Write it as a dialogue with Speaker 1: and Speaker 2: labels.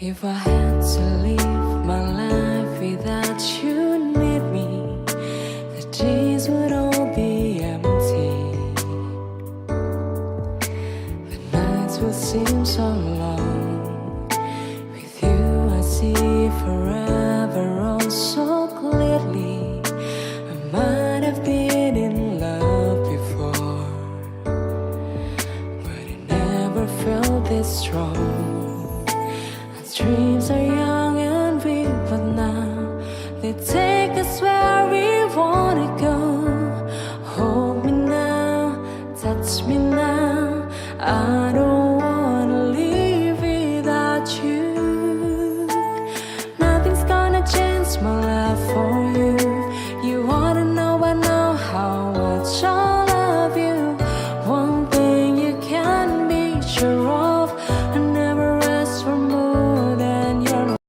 Speaker 1: If I had to live my life without you need me, the days would all be empty. The nights will seem so long. With you I see forever all so clearly. I might have been in love before, but it never felt this strong. Dreams are